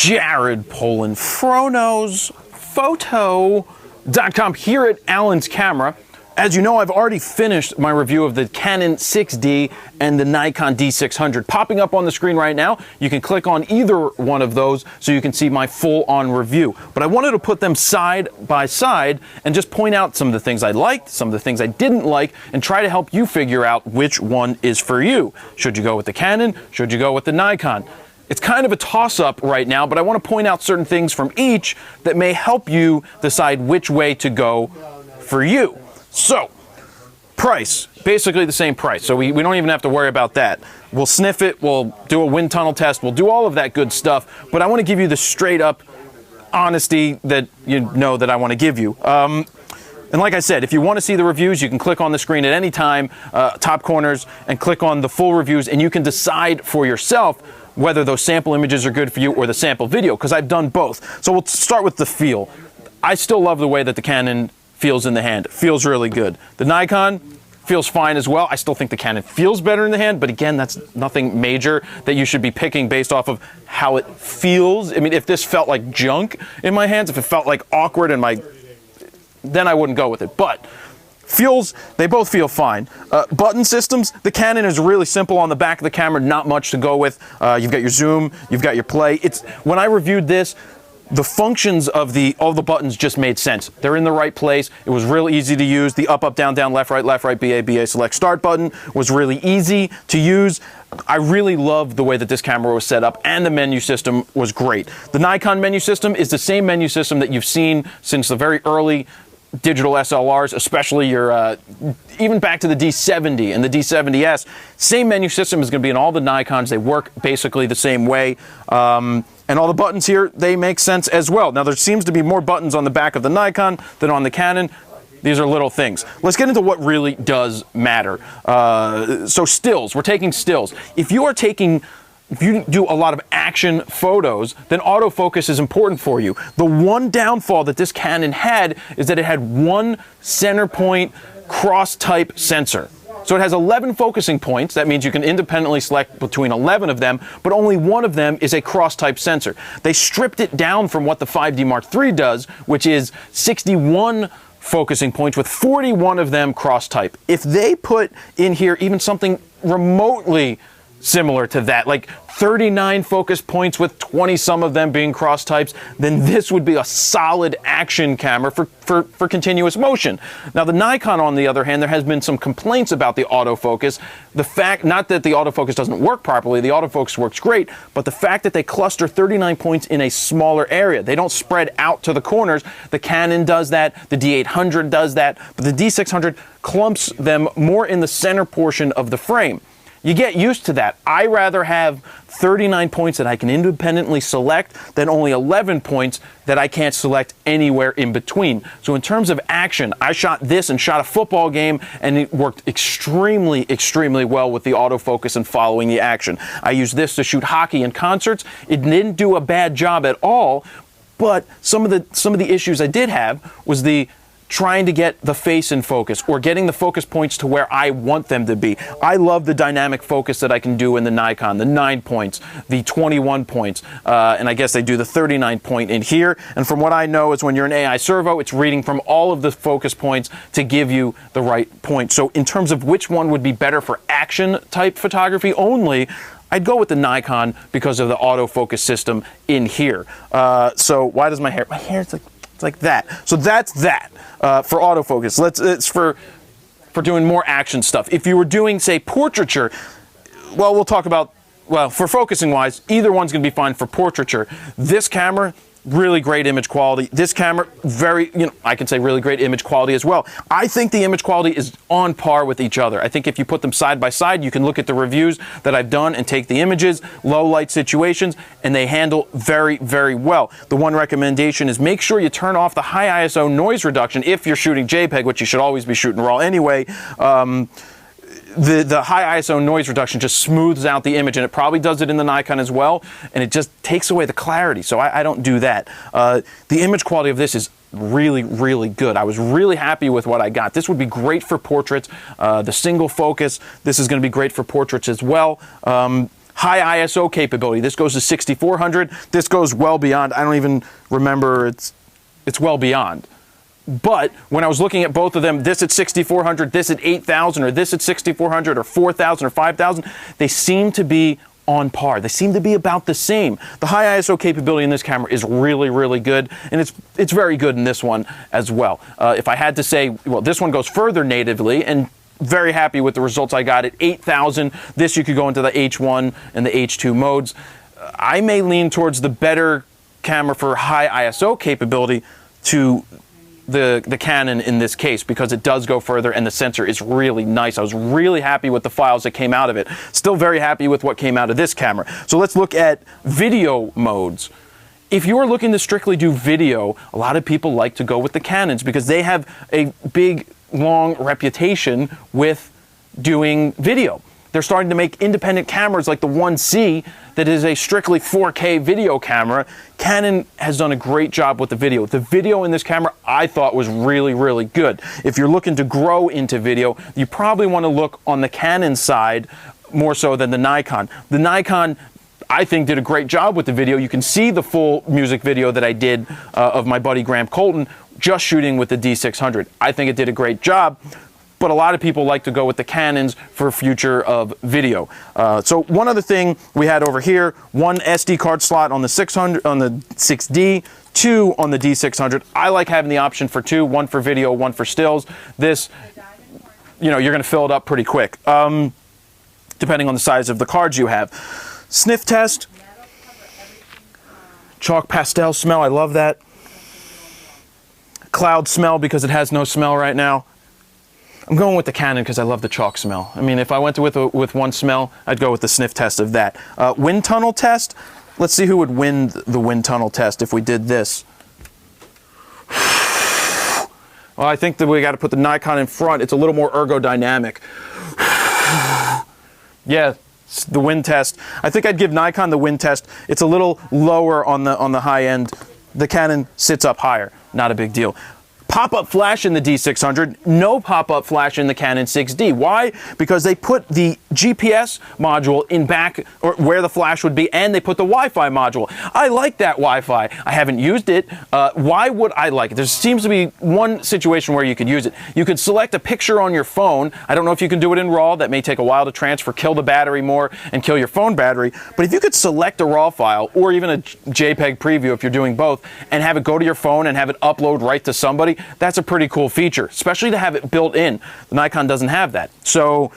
Jared Polin, phronosphoto.com here at Alan's Camera. As you know, I've already finished my review of the Canon 6D and the Nikon D600. Popping up on the screen right now, you can click on either one of those so you can see my full-on review. But I wanted to put them side by side and just point out some of the things I liked, some of the things I didn't like, and try to help you figure out which one is for you. Should you go with the Canon? Should you go with the Nikon? It's kind of a toss-up right now, but I want to point out certain things from each that may help you decide which way to go for you. So, price, basically the same price, so we don't even have to worry about that. We'll sniff it, we'll do a wind tunnel test, we'll do all of that good stuff, but I want to give you the straight up honesty that you know that I want to give you. And like I said, if you want to see the reviews, you can click on the screen at any time, top corners, and click on the full reviews, and you can decide for yourself whether those sample images are good for you or the sample video, because I've done both. So we'll start with the feel. I still love the way that the Canon feels in the hand. It feels really good. The Nikon feels fine as well. I still think the Canon feels better in the hand, but again, that's nothing major that you should be picking based off of how it feels. I mean, if this felt like junk in my hands, if it felt like awkward in my, then I wouldn't go with it. But they both feel fine. Button systems, the Canon is really simple on the back of the camera, not much to go with. You've got your zoom, you've got your play. When I reviewed this, the functions of all the buttons just made sense. They're in the right place. It was real easy to use. The up, down, left, right, BA, select, start button was really easy to use. I really love the way that this camera was set up, and the menu system was great. The Nikon menu system is the same menu system that you've seen since the very early digital SLRs, especially your, even back to the D70 and the D70S. Same menu system is going to be in all the Nikons. They work basically the same way. And all the buttons here, they make sense as well. Now, there seems to be more buttons on the back of the Nikon than on the Canon. These are little things. Let's get into what really does matter. So stills, we're taking stills. If you do a lot of action photos, then autofocus is important for you. The one downfall that this Canon had is that it had one center point cross-type sensor. So it has 11 focusing points. That means you can independently select between 11 of them, but only one of them is a cross-type sensor. They stripped it down from what the 5D Mark III does, which is 61 focusing points with 41 of them cross-type. If they put in here even something remotely similar to that, like 39 focus points with 20 some of them being cross types, then this would be a solid action camera for continuous motion. Now the Nikon, on the other hand, there has been some complaints about the autofocus. The fact, not that the autofocus doesn't work properly, the autofocus works great, but the fact that they cluster 39 points in a smaller area. They don't spread out to the corners. The Canon does that, the D800 does that, but the D600 clumps them more in the center portion of the frame. You get used to that. I rather have 39 points that I can independently select than only 11 points that I can't select anywhere in between. So in terms of action, I shot this and shot a football game, and it worked extremely, extremely well with the autofocus and following the action. I used this to shoot hockey and concerts. It didn't do a bad job at all, but some of the issues I did have was the trying to get the face in focus or getting the focus points to where I want them to be. I love the dynamic focus that I can do in the Nikon, the 9 points, the 21 points, and I guess they do the 39 point in here. And from what I know is when you're an AI servo, it's reading from all of the focus points to give you the right point. So in terms of which one would be better for action type photography only, I'd go with the Nikon because of the autofocus system in here. So why does my hair it's like that. So that's that for autofocus. It's for doing more action stuff. If you were doing, say, portraiture, well, we'll talk about, well, for focusing wise, either one's going to be fine for portraiture. This camera, really great image quality. This camera, I can say really great image quality as well. I think the image quality is on par with each other. I think if you put them side by side, you can look at the reviews that I've done and take the images, low light situations, and they handle very, very well. The one recommendation is make sure you turn off the high ISO noise reduction if you're shooting JPEG, which you should always be shooting RAW anyway. The high ISO noise reduction just smooths out the image, and it probably does it in the Nikon as well, and it just takes away the clarity, so I don't do that. The image quality of this is really, really good. I was really happy with what I got. This would be great for portraits. The single focus, this is going to be great for portraits as well. high ISO capability. This goes to 6400. This goes well beyond. I don't even remember. It's well beyond. But when I was looking at both of them, this at 6400, this at 8000, or this at 6400, or 4000, or 5000, they seem to be on par. They seem to be about the same. The high ISO capability in this camera is really, really good, and it's very good in this one as well. If I had to say, well, this one goes further natively, and very happy with the results I got at 8000. This you could go into the H1 and the H2 modes. I may lean towards the better camera for high ISO capability to the Canon in this case, because it does go further and the sensor is really nice. I was really happy with the files that came out of it. Still very happy with what came out of this camera. So let's look at video modes. If you are looking to strictly do video, a lot of people like to go with the Canons because they have a big, long reputation with doing video. They're starting to make independent cameras like the 1C that is a strictly 4K video camera. Canon has done a great job with the video. The video in this camera I thought was really, really good. If you're looking to grow into video, you probably want to look on the Canon side more so than the Nikon. The Nikon, I think, did a great job with the video. You can see the full music video that I did of my buddy Graham Colton just shooting with the D600. I think it did a great job. But a lot of people like to go with the Canons for future of video. So one other thing we had over here, one SD card slot on the 600, on the 6D, two on the D600. I like having the option for two, one for video, one for stills. This, you know, you're going to fill it up pretty quick, depending on the size of the cards you have. Sniff test, chalk pastel smell, I love that. Cloud smell because it has no smell right now. I'm going with the Canon because I love the chalk smell. I mean, if I went with one smell, I'd go with the sniff test of that. Wind tunnel test. Let's see who would win the wind tunnel test if we did this. Well, I think that we got to put the Nikon in front. It's a little more ergodynamic. Yeah, the wind test. I think I'd give Nikon the wind test. It's a little lower on the high end. The Canon sits up higher. Not a big deal. Pop-up flash in the D600, no pop-up flash in the Canon 6D. Why? Because they put the GPS module in back, or where the flash would be, and they put the Wi-Fi module. I like that Wi-Fi. I haven't used it. Why would I like it? There seems to be one situation where you could use it. You could select a picture on your phone. I don't know if you can do it in RAW. That may take a while to transfer, kill the battery more, and kill your phone battery. But if you could select a RAW file, or even a JPEG preview if you're doing both, and have it go to your phone and have it upload right to somebody, that's a pretty cool feature, especially to have it built in. The Nikon doesn't have that. So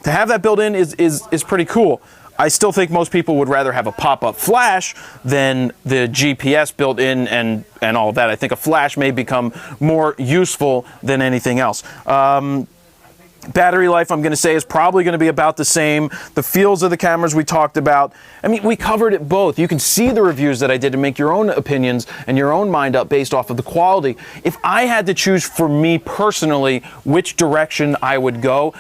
to have that built in is pretty cool. I still think most people would rather have a pop-up flash than the GPS built in and all of that. I think a flash may become more useful than anything else. Battery life, I'm going to say, is probably going to be about the same. The feels of the cameras we talked about. I mean, we covered it both. You can see the reviews that I did and make your own opinions and your own mind up based off of the quality. If I had to choose for me personally which direction I would go,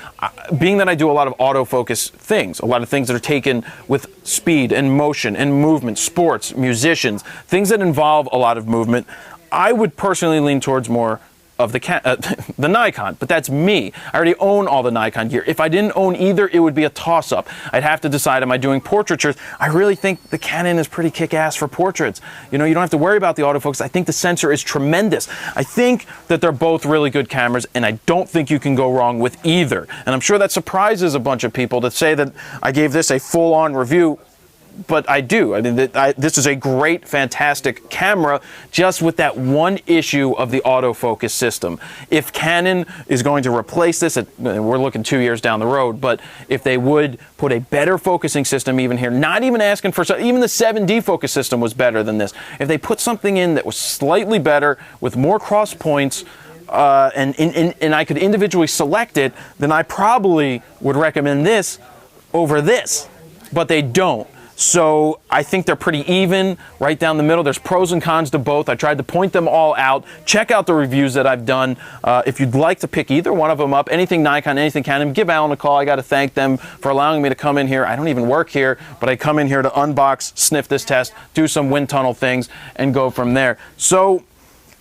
being that I do a lot of autofocus things, a lot of things that are taken with speed and motion and movement, sports, musicians, things that involve a lot of movement, I would personally lean towards more of the Nikon, but that's me. I already own all the Nikon gear. If I didn't own either, it would be a toss-up. I'd have to decide, am I doing portraitures? I really think the Canon is pretty kick-ass for portraits. You know, you don't have to worry about the autofocus. I think the sensor is tremendous. I think that they're both really good cameras, and I don't think you can go wrong with either. And I'm sure that surprises a bunch of people to say that I gave this a full-on review, but I do. I mean, this is a great, fantastic camera, just with that one issue of the autofocus system. If Canon is going to replace this, we're looking 2 years down the road, but if they would put a better focusing system even here, not even asking for, even the 7D focus system was better than this. If they put something in that was slightly better, with more cross points, and I could individually select it, then I probably would recommend this over this, but they don't. So I think they're pretty even right down the middle. There's pros and cons to both. I tried to point them all out. Check out the reviews that I've done. If you'd like to pick either one of them up, anything Nikon, anything Canon, give Alan a call. I got to thank them for allowing me to come in here. I don't even work here, but I come in here to unbox, sniff this test, do some wind tunnel things, and go from there. So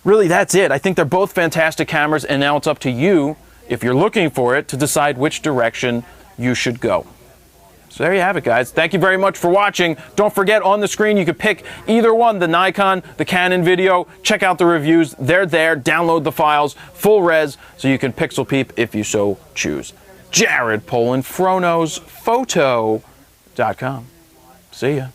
really, that's it. I think they're both fantastic cameras, and now it's up to you, if you're looking for it, to decide which direction you should go. So there you have it, guys. Thank you very much for watching. Don't forget, on the screen, you can pick either one, the Nikon, the Canon video. Check out the reviews. They're there. Download the files, full res, so you can pixel peep if you so choose. Jared Polin, FronosPhoto.com. See ya.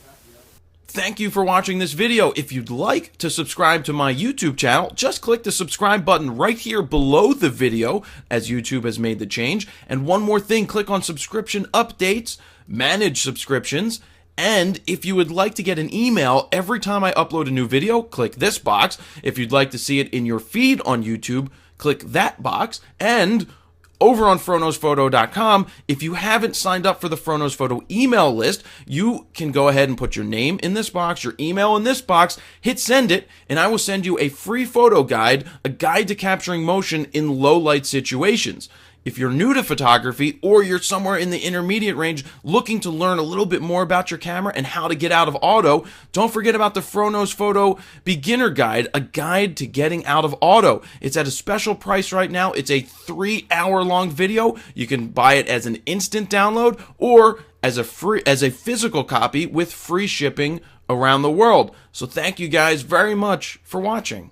Thank you for watching this video. If you'd like to subscribe to my YouTube channel, just click the subscribe button right here below the video, as YouTube has made the change. And one more thing, click on subscription updates, manage subscriptions, and if you would like to get an email every time I upload a new video, click this box. If you'd like to see it in your feed on YouTube, click that box. And over on FronosPhoto.com, if you haven't signed up for the Fronos Photo email list, you can go ahead and put your name in this box, your email in this box, hit send it, and I will send you a free photo guide, a guide to capturing motion in low light situations. If you're new to photography, or you're somewhere in the intermediate range looking to learn a little bit more about your camera and how to get out of auto, don't forget about the Fronos Photo Beginner Guide, a guide to getting out of auto. It's at a special price right now. It's a 3-hour-long video. You can buy it as an instant download or as a physical copy with free shipping around the world. So thank you guys very much for watching.